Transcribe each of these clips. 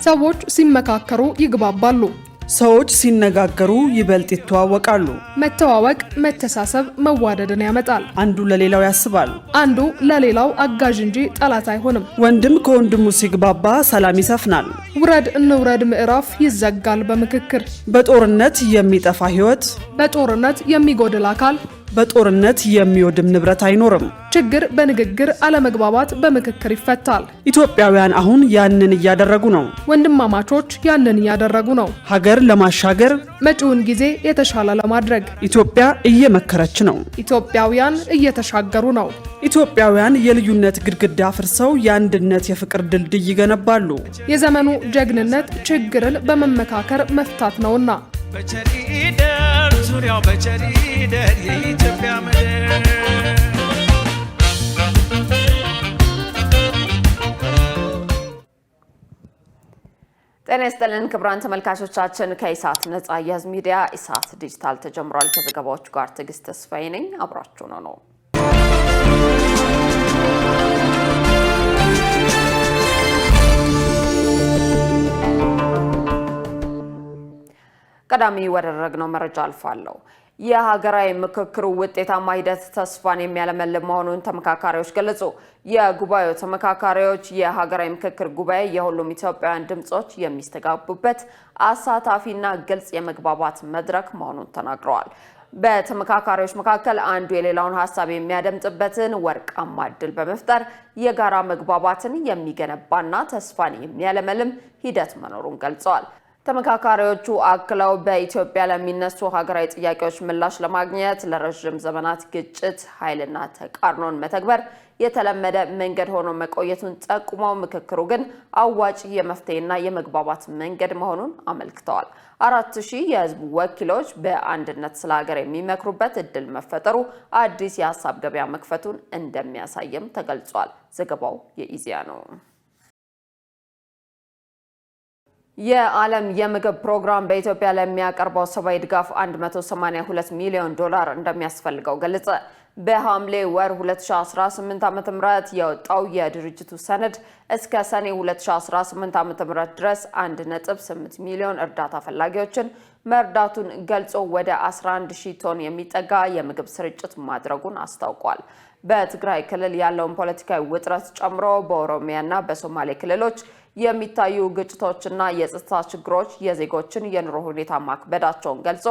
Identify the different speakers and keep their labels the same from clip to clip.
Speaker 1: ሰዎች ሲመካከሩ ይግባባሉ።
Speaker 2: ሰዎች ሲነጋገሩ ይበልጥ ይተዋወቃሉ።
Speaker 1: መተዋወቅ መተሳሰብ መዋደድን ያመጣል።
Speaker 2: አንዱ ለሌላው ያስባል።
Speaker 1: አንዱ ለሌላው አጋዥ እንጂ ጠላት አይሆንም።
Speaker 2: ወንድም ከወንድሙ ሲግባባ ሰላም ይሰፍናል።
Speaker 1: ውረድ እንውረድ ምዕራፍ ይዘጋል በምክክር።
Speaker 2: በጦርነት የሚጠፋ ሕይወት፣
Speaker 1: በጦርነት የሚጎድል አካል፣
Speaker 2: በጦርነት የሚወድም ንብረት አይኖርም።
Speaker 1: ችግር በንግግር አለመግባባት በምክክር ይፈታል።
Speaker 2: ኢትዮጵያውያን አሁን ያንን እያደረጉ ነው።
Speaker 1: ወንድማማቾች ያንን እያደረጉ ነው።
Speaker 2: ሀገር ለማሻገር
Speaker 1: መጪውን ጊዜ የተሻለ ለማድረግ
Speaker 2: ኢትዮጵያ እየመከረች ነው።
Speaker 1: ኢትዮጵያውያን እየተሻገሩ ነው።
Speaker 2: ኢትዮጵያውያን የልዩነት ግድግዳ አፍርሰው የአንድነት የፍቅር ድልድይ ይገነባሉ።
Speaker 1: የዘመኑ ጀግንነት ችግርን በመመካከር መፍታት ነውና
Speaker 3: በቸሪደር ዙሪያው በቸሪደር የኢትዮጵያ ምድር
Speaker 4: ጤና ይስጥልን ክቡራን ተመልካቾቻችን፣ ከኢሳት ነጻ የህዝብ ሚዲያ ኢሳት ዲጂታል ተጀምሯል። ከዘገባዎቹ ጋር ትዕግስት ተስፋዬ ነኝ። አብራችሁ ነው። ቀዳሚ ወደረግነው መረጃ አልፋለሁ። የሀገራዊ ምክክሩ ውጤታማ ሂደት ተስፋን የሚያለመልም መሆኑን ተመካካሪዎች ገለጹ። የጉባኤው ተመካካሪዎች የሀገራዊ ምክክር ጉባኤ የሁሉም ኢትዮጵያውያን ድምጾች የሚስተጋቡበት አሳታፊና ግልጽ የመግባባት መድረክ መሆኑን ተናግረዋል። በተመካካሪዎች መካከል አንዱ የሌላውን ሀሳብ የሚያደምጥበትን ወርቃማ ዕድል በመፍጠር የጋራ መግባባትን የሚገነባና ተስፋን የሚያለመልም ሂደት መኖሩን ገልጸዋል። ተመካካሪዎቹ አክለው በኢትዮጵያ ለሚነሱ ሀገራዊ ጥያቄዎች ምላሽ ለማግኘት ለረጅም ዘመናት ግጭት፣ ኃይልና ተቃርኖን መተግበር የተለመደ መንገድ ሆኖ መቆየቱን ጠቁመው ምክክሩ ግን አዋጭ የመፍትሄና የመግባባት መንገድ መሆኑን አመልክተዋል። 4000 የህዝብ ወኪሎች በአንድነት ስለ ሀገር የሚመክሩበት እድል መፈጠሩ አዲስ የሀሳብ ገበያ መክፈቱን እንደሚያሳይም ተገልጿል። ዘገባው የኢዜአ ነው። የዓለም የምግብ ፕሮግራም በኢትዮጵያ ለሚያቀርበው ሰብአዊ ድጋፍ $182 ሚሊዮን እንደሚያስፈልገው ገለጸ። በሐምሌ ወር 2018 ዓ.ም የወጣው የድርጅቱ ሰነድ እስከ ሰኔ 2018 ዓ.ም ድረስ 1.8 ሚሊዮን እርዳታ ፈላጊዎችን መርዳቱን ገልጾ ወደ 11000 ቶን የሚጠጋ የምግብ ስርጭት ማድረጉን አስታውቋል። በትግራይ ክልል ያለውን ፖለቲካዊ ውጥረት ጨምሮ በኦሮሚያና በሶማሌ ክልሎች የሚታዩ ግጭቶችና የጸጥታ ችግሮች የዜጎችን የኑሮ ሁኔታ ማክበዳቸውን ገልጾ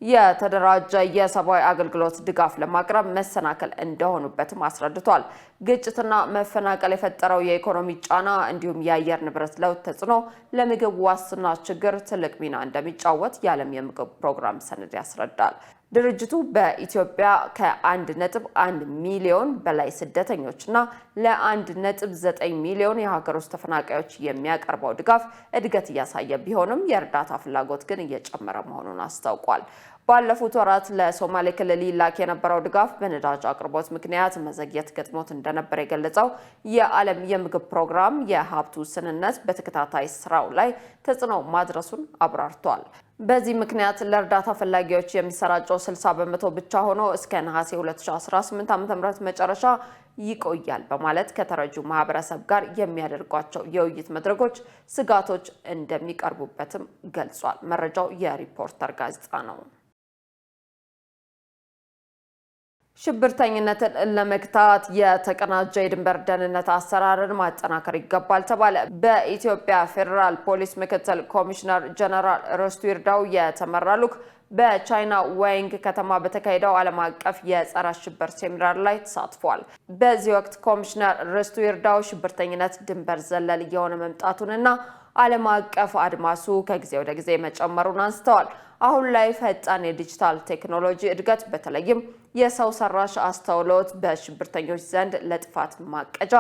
Speaker 4: የተደራጀ የሰብአዊ አገልግሎት ድጋፍ ለማቅረብ መሰናከል እንደሆኑበትም አስረድቷል። ግጭትና መፈናቀል የፈጠረው የኢኮኖሚ ጫና እንዲሁም የአየር ንብረት ለውጥ ተጽዕኖ ለምግብ ዋስትና ችግር ትልቅ ሚና እንደሚጫወት የዓለም የምግብ ፕሮግራም ሰነድ ያስረዳል። ድርጅቱ በኢትዮጵያ ከ1.1 ሚሊዮን በላይ ስደተኞችና ለ1.9 ሚሊዮን የሀገር ውስጥ ተፈናቃዮች የሚያቀርበው ድጋፍ እድገት እያሳየ ቢሆንም የእርዳታ ፍላጎት ግን እየጨመረ መሆኑን አስታውቋል። ባለፉት ወራት ለሶማሌ ክልል ይላክ የነበረው ድጋፍ በነዳጅ አቅርቦት ምክንያት መዘግየት ገጥሞት እንደነበር የገለጸው የዓለም የምግብ ፕሮግራም የሀብት ውስንነት በተከታታይ ስራው ላይ ተጽዕኖ ማድረሱን አብራርቷል። በዚህ ምክንያት ለእርዳታ ፈላጊዎች የሚሰራጨው 60% ብቻ ሆኖ እስከ ነሐሴ 2018 ዓ.ም መጨረሻ ይቆያል በማለት ከተረጂው ማህበረሰብ ጋር የሚያደርጓቸው የውይይት መድረኮች ስጋቶች እንደሚቀርቡበትም ገልጿል። መረጃው የሪፖርተር ጋዜጣ ነው። ሽብርተኝነትን ለመግታት የተቀናጀ የድንበር ደህንነት አሰራርን ማጠናከር ይገባል ተባለ። በኢትዮጵያ ፌዴራል ፖሊስ ምክትል ኮሚሽነር ጀነራል ርስቱ ይርዳው የተመራ ልዑክ በቻይና ዋይንግ ከተማ በተካሄደው ዓለም አቀፍ የጸረ ሽብር ሴሚናር ላይ ተሳትፏል። በዚህ ወቅት ኮሚሽነር ርስቱ ይርዳው ሽብርተኝነት ድንበር ዘለል እየሆነ መምጣቱንና ዓለም አቀፍ አድማሱ ከጊዜ ወደ ጊዜ መጨመሩን አንስተዋል። አሁን ላይ ፈጣን የዲጂታል ቴክኖሎጂ እድገት በተለይም የሰው ሰራሽ አስተውሎት በሽብርተኞች ዘንድ ለጥፋት ማቀጃ፣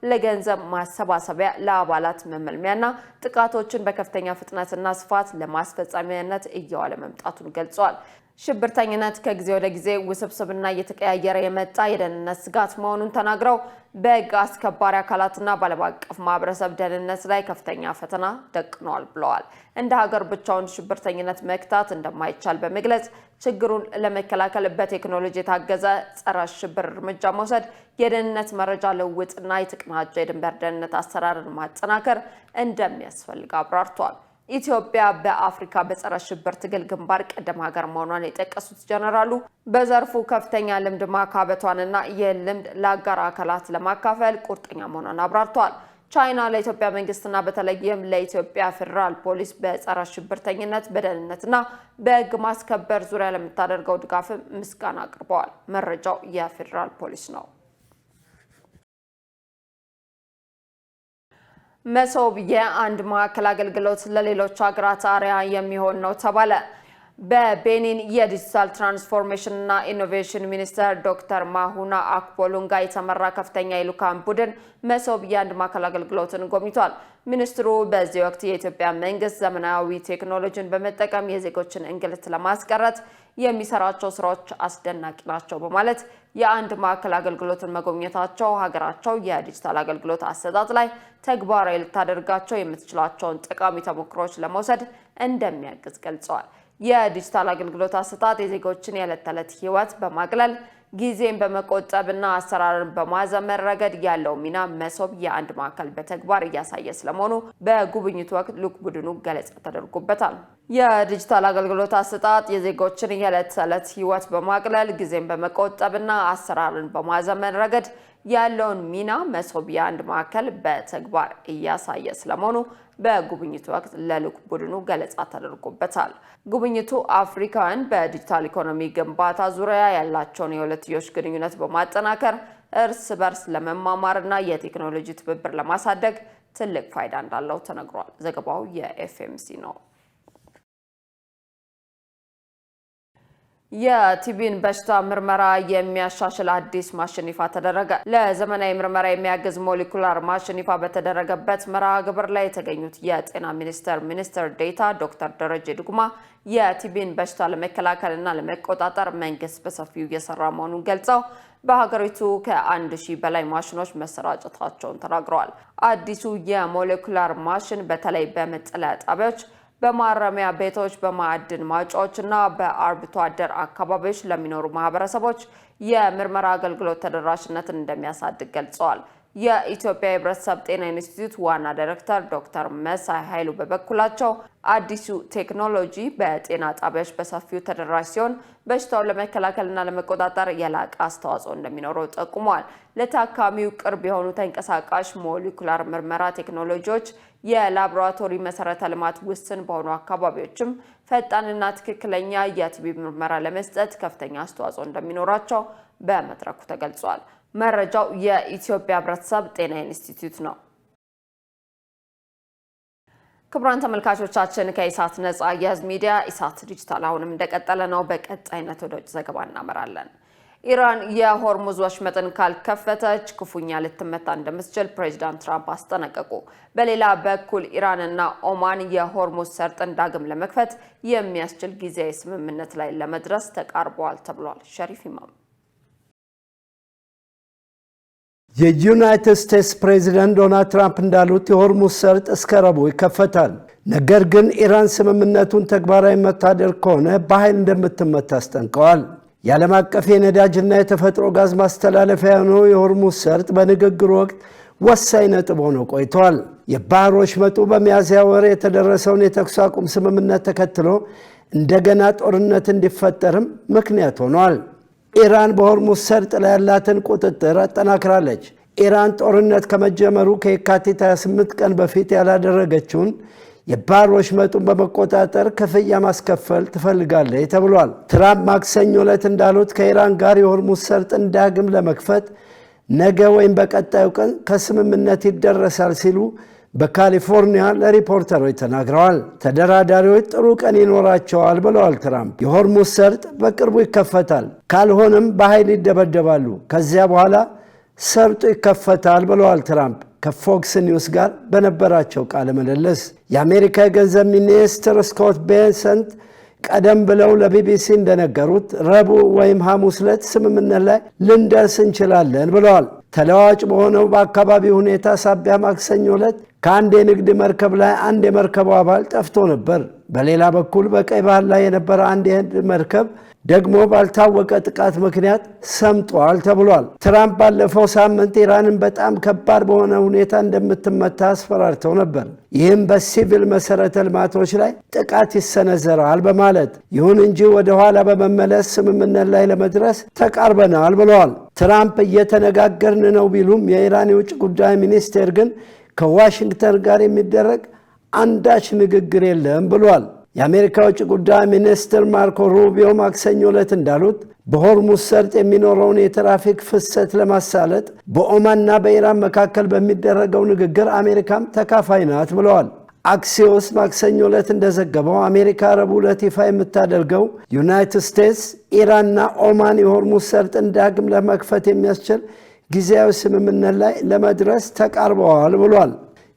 Speaker 4: ለገንዘብ ማሰባሰቢያ፣ ለአባላት መመልመያና ጥቃቶችን በከፍተኛ ፍጥነትና ስፋት ለማስፈጸሚያነት እየዋለ መምጣቱን ገልጿል። ሽብርተኝነት ከጊዜ ወደ ጊዜ ውስብስብና እየተቀያየረ የመጣ የደህንነት ስጋት መሆኑን ተናግረው በሕግ አስከባሪ አካላትና በዓለም አቀፍ ማህበረሰብ ደህንነት ላይ ከፍተኛ ፈተና ደቅኗል ብለዋል። እንደ ሀገር ብቻውን ሽብርተኝነት መክታት እንደማይቻል በመግለጽ ችግሩን ለመከላከል በቴክኖሎጂ የታገዘ ጸረ ሽብር እርምጃ መውሰድ፣ የደህንነት መረጃ ልውውጥና የተቀናጀ የድንበር ደህንነት አሰራርን ማጠናከር እንደሚያስፈልግ አብራርቷል። ኢትዮጵያ በአፍሪካ በጸረ ሽብር ትግል ግንባር ቀደም ሀገር መሆኗን የጠቀሱት ጀነራሉ በዘርፉ ከፍተኛ ልምድ ማካበቷንና ይህን ልምድ ለአጋር አካላት ለማካፈል ቁርጠኛ መሆኗን አብራርተዋል። ቻይና ለኢትዮጵያ መንግስትና በተለይም ለኢትዮጵያ ፌዴራል ፖሊስ በጸረ ሽብርተኝነት በደህንነትና በሕግ ማስከበር ዙሪያ ለምታደርገው ድጋፍ ምስጋና አቅርበዋል። መረጃው የፌዴራል ፖሊስ ነው። መሶብ የአንድ ማዕከል አገልግሎት ለሌሎች ሀገራት አርአያ የሚሆን ነው ተባለ። በቤኒን የዲጂታል ትራንስፎርሜሽን እና ኢኖቬሽን ሚኒስተር ዶክተር ማሁና አክፖሉንጋ የተመራ ከፍተኛ የልዑካን ቡድን መሶብ የአንድ ማዕከል አገልግሎትን ጎብኝቷል። ሚኒስትሩ በዚህ ወቅት የኢትዮጵያ መንግስት ዘመናዊ ቴክኖሎጂን በመጠቀም የዜጎችን እንግልት ለማስቀረት የሚሰራቸው ስራዎች አስደናቂ ናቸው በማለት የአንድ ማዕከል አገልግሎትን መጎብኘታቸው ሀገራቸው የዲጂታል አገልግሎት አሰጣጥ ላይ ተግባራዊ ልታደርጋቸው የምትችላቸውን ጠቃሚ ተሞክሮች ለመውሰድ እንደሚያግዝ ገልጸዋል። የዲጂታል አገልግሎት አሰጣጥ የዜጎችን የዕለት ተዕለት ህይወት በማቅለል ጊዜን በመቆጠብና አሰራርን በማዘመን ረገድ ያለው ሚና መሶብ የአንድ ማዕከል በተግባር እያሳየ ስለመሆኑ በጉብኝቱ ወቅት ልዑክ ቡድኑ ገለጻ ተደርጎበታል። የዲጂታል አገልግሎት አሰጣጥ የዜጎችን የዕለት ተዕለት ህይወት በማቅለል ጊዜን በመቆጠብና አሰራርን በማዘመን ረገድ ያለውን ሚና መሶብ የአንድ ማዕከል በተግባር እያሳየ ስለመሆኑ በጉብኝቱ ወቅት ለልዑክ ቡድኑ ገለጻ ተደርጎበታል። ጉብኝቱ አፍሪካውያን በዲጂታል ኢኮኖሚ ግንባታ ዙሪያ ያላቸውን የሁለትዮሽ ግንኙነት በማጠናከር እርስ በርስ ለመማማርና የቴክኖሎጂ ትብብር ለማሳደግ ትልቅ ፋይዳ እንዳለው ተነግሯል። ዘገባው የኤፍኤምሲ ነው። የቲቢን በሽታ ምርመራ የሚያሻሽል አዲስ ማሽን ይፋ ተደረገ። ለዘመናዊ ምርመራ የሚያግዝ ሞለኪውላር ማሽን ይፋ በተደረገበት መርሃ ግብር ላይ የተገኙት የጤና ሚኒስትር ዴኤታ ዶክተር ደረጀ ዱጉማ የቲቢን በሽታ ለመከላከልና ለመቆጣጠር መንግስት በሰፊው እየሰራ መሆኑን ገልጸው በሀገሪቱ ከ1000 በላይ ማሽኖች መሰራጨታቸውን ተናግረዋል። አዲሱ የሞለኪውላር ማሽን በተለይ በመጠለያ ጣቢያዎች፣ በማረሚያ ቤቶች፣ በማዕድን ማውጫዎችና በአርብቶ አደር አካባቢዎች ለሚኖሩ ማህበረሰቦች የምርመራ አገልግሎት ተደራሽነትን እንደሚያሳድግ ገልጸዋል። የኢትዮጵያ የህብረተሰብ ጤና ኢንስቲትዩት ዋና ዳይሬክተር ዶክተር መሳይ ኃይሉ በበኩላቸው አዲሱ ቴክኖሎጂ በጤና ጣቢያዎች በሰፊው ተደራሽ ሲሆን በሽታውን ለመከላከልና ለመቆጣጠር የላቀ አስተዋጽኦ እንደሚኖረው ጠቁመዋል። ለታካሚው ቅርብ የሆኑ ተንቀሳቃሽ ሞለኪውላር ምርመራ ቴክኖሎጂዎች የላቦራቶሪ መሰረተ ልማት ውስን በሆኑ አካባቢዎችም ፈጣንና ትክክለኛ የቲቢ ምርመራ ለመስጠት ከፍተኛ አስተዋጽኦ እንደሚኖራቸው በመድረኩ ተገልጿል። መረጃው የኢትዮጵያ ህብረተሰብ ጤና ኢንስቲትዩት ነው። ክቡራን ተመልካቾቻችን ከኢሳት ነጻ የህዝብ ሚዲያ ኢሳት ዲጂታል አሁንም እንደቀጠለ ነው። በቀጣይነት ወደ ውጭ ዘገባ እናመራለን። ኢራን የሆርሙዝ ወሽመጥን ካልከፈተች ክፉኛ ልትመታ እንደምትችል ፕሬዚዳንት ትራምፕ አስጠነቀቁ። በሌላ በኩል ኢራንና ኦማን የሆርሙዝ ሰርጥን ዳግም ለመክፈት የሚያስችል ጊዜያዊ ስምምነት ላይ ለመድረስ ተቃርበዋል ተብሏል። ሸሪፍ ኢማም
Speaker 5: የዩናይትድ ስቴትስ ፕሬዚዳንት ዶናልድ ትራምፕ እንዳሉት የሆርሙዝ ሰርጥ እስከ ረቡዕ ይከፈታል። ነገር ግን ኢራን ስምምነቱን ተግባራዊ የምታደርግ ከሆነ በኃይል እንደምትመታ አስጠንቀዋል። የዓለም አቀፍ የነዳጅና የተፈጥሮ ጋዝ ማስተላለፊያ የሆነው የሆርሙዝ ሰርጥ በንግግሩ ወቅት ወሳኝ ነጥብ ሆኖ ቆይቷል። የባህር ወሽመጡ በሚያዝያ ወር የተደረሰውን የተኩስ አቁም ስምምነት ተከትሎ እንደገና ጦርነት እንዲፈጠርም ምክንያት ሆኗል። ኢራን በሆርሙዝ ሰርጥ ላይ ያላትን ቁጥጥር አጠናክራለች። ኢራን ጦርነት ከመጀመሩ ከየካቲት 28 ቀን በፊት ያላደረገችውን የባህር ወሽመጡን በመቆጣጠር ክፍያ ማስከፈል ትፈልጋለች ተብሏል። ትራምፕ ማክሰኞ ዕለት እንዳሉት ከኢራን ጋር የሆርሙዝ ሰርጥን ዳግም ለመክፈት ነገ ወይም በቀጣዩ ቀን ከስምምነት ይደረሳል ሲሉ በካሊፎርኒያ ለሪፖርተሮች ተናግረዋል። ተደራዳሪዎች ጥሩ ቀን ይኖራቸዋል ብለዋል ትራምፕ። የሆርሙዝ ሰርጥ በቅርቡ ይከፈታል፣ ካልሆነም በኃይል ይደበደባሉ። ከዚያ በኋላ ሰርጡ ይከፈታል ብለዋል ትራምፕ ከፎክስ ኒውስ ጋር በነበራቸው ቃለ ምልልስ። የአሜሪካ የገንዘብ ሚኒስትር ስኮት ቤሰንት ቀደም ብለው ለቢቢሲ እንደነገሩት ረቡዕ ወይም ሐሙስ ዕለት ስምምነት ላይ ልንደርስ እንችላለን ብለዋል። ተለዋጭ በሆነው በአካባቢው ሁኔታ ሳቢያ ማክሰኞ ዕለት ከአንድ የንግድ መርከብ ላይ አንድ የመርከቡ አባል ጠፍቶ ነበር። በሌላ በኩል በቀይ ባህር ላይ የነበረ አንድ የህንድ መርከብ ደግሞ ባልታወቀ ጥቃት ምክንያት ሰምጧል ተብሏል። ትራምፕ ባለፈው ሳምንት ኢራንን በጣም ከባድ በሆነ ሁኔታ እንደምትመታ አስፈራርተው ነበር። ይህም በሲቪል መሰረተ ልማቶች ላይ ጥቃት ይሰነዘራል በማለት ይሁን እንጂ ወደ ኋላ በመመለስ ስምምነት ላይ ለመድረስ ተቃርበናል ብለዋል። ትራምፕ እየተነጋገርን ነው ቢሉም የኢራን የውጭ ጉዳይ ሚኒስቴር ግን ከዋሽንግተን ጋር የሚደረግ አንዳች ንግግር የለም ብሏል። የአሜሪካ ውጭ ጉዳይ ሚኒስትር ማርኮ ሩቢዮ ማክሰኞ ዕለት እንዳሉት በሆርሙዝ ሰርጥ የሚኖረውን የትራፊክ ፍሰት ለማሳለጥ በኦማንና በኢራን መካከል በሚደረገው ንግግር አሜሪካም ተካፋይ ናት ብለዋል። አክሲዮስ ማክሰኞ ዕለት እንደዘገበው አሜሪካ ረቡዕ ዕለት ይፋ የምታደርገው ዩናይትድ ስቴትስ ኢራንና ኦማን የሆርሙዝ ሰርጥን ዳግም ለመክፈት የሚያስችል ጊዜያዊ ስምምነት ላይ ለመድረስ ተቃርበዋል ብሏል።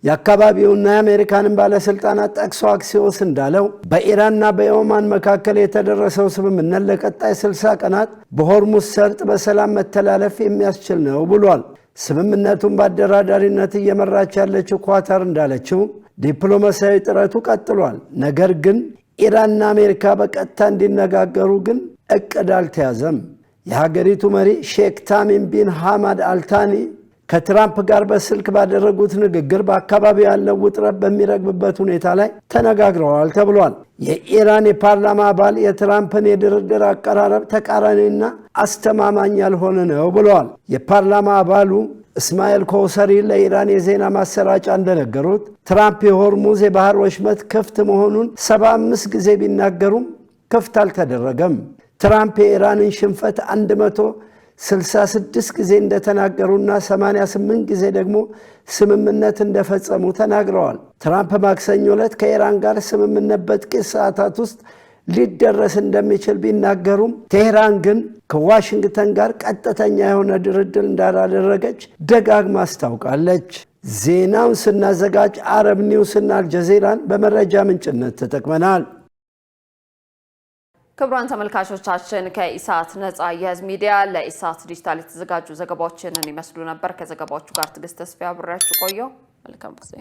Speaker 5: የአካባቢውና የአሜሪካንን ባለስልጣናት ጠቅሶ አክሲዮስ እንዳለው በኢራንና በኦማን መካከል የተደረሰው ስምምነት ለቀጣይ 60 ቀናት በሆርሙዝ ሰርጥ በሰላም መተላለፍ የሚያስችል ነው ብሏል። ስምምነቱን በአደራዳሪነት እየመራች ያለችው ኳታር እንዳለችው ዲፕሎማሲያዊ ጥረቱ ቀጥሏል። ነገር ግን ኢራንና አሜሪካ በቀጥታ እንዲነጋገሩ ግን እቅድ አልተያዘም። የሀገሪቱ መሪ ሼክ ታሚም ቢን ሐማድ አልታኒ ከትራምፕ ጋር በስልክ ባደረጉት ንግግር በአካባቢው ያለው ውጥረት በሚረግብበት ሁኔታ ላይ ተነጋግረዋል ተብሏል። የኢራን የፓርላማ አባል የትራምፕን የድርድር አቀራረብ ተቃራኒና አስተማማኝ ያልሆነ ነው ብለዋል። የፓርላማ አባሉ እስማኤል ኮውሰሪ ለኢራን የዜና ማሰራጫ እንደነገሩት ትራምፕ የሆርሙዝ የባህር ወሽመጥ ክፍት መሆኑን 75 ጊዜ ቢናገሩም ክፍት አልተደረገም። ትራምፕ የኢራንን ሽንፈት 166 ጊዜ እንደተናገሩና 88 ጊዜ ደግሞ ስምምነት እንደፈጸሙ ተናግረዋል። ትራምፕ ማክሰኞ ዕለት ከኢራን ጋር ስምምነት በጥቂት ሰዓታት ውስጥ ሊደረስ እንደሚችል ቢናገሩም ቴህራን ግን ከዋሽንግተን ጋር ቀጥተኛ የሆነ ድርድር እንዳላደረገች ደጋግማ አስታውቃለች። ዜናውን ስናዘጋጅ አረብ ኒውስና አልጀዚራን በመረጃ ምንጭነት ተጠቅመናል።
Speaker 4: ክቡራን ተመልካቾቻችን ከኢሳት ነጻ የህዝብ ሚዲያ ለኢሳት ዲጂታል የተዘጋጁ ዘገባዎችን ይመስሉ ነበር። ከዘገባዎቹ ጋር ትዕግስት ተስፋ አብሬያችሁ ቆየሁ። መልካም ጊዜ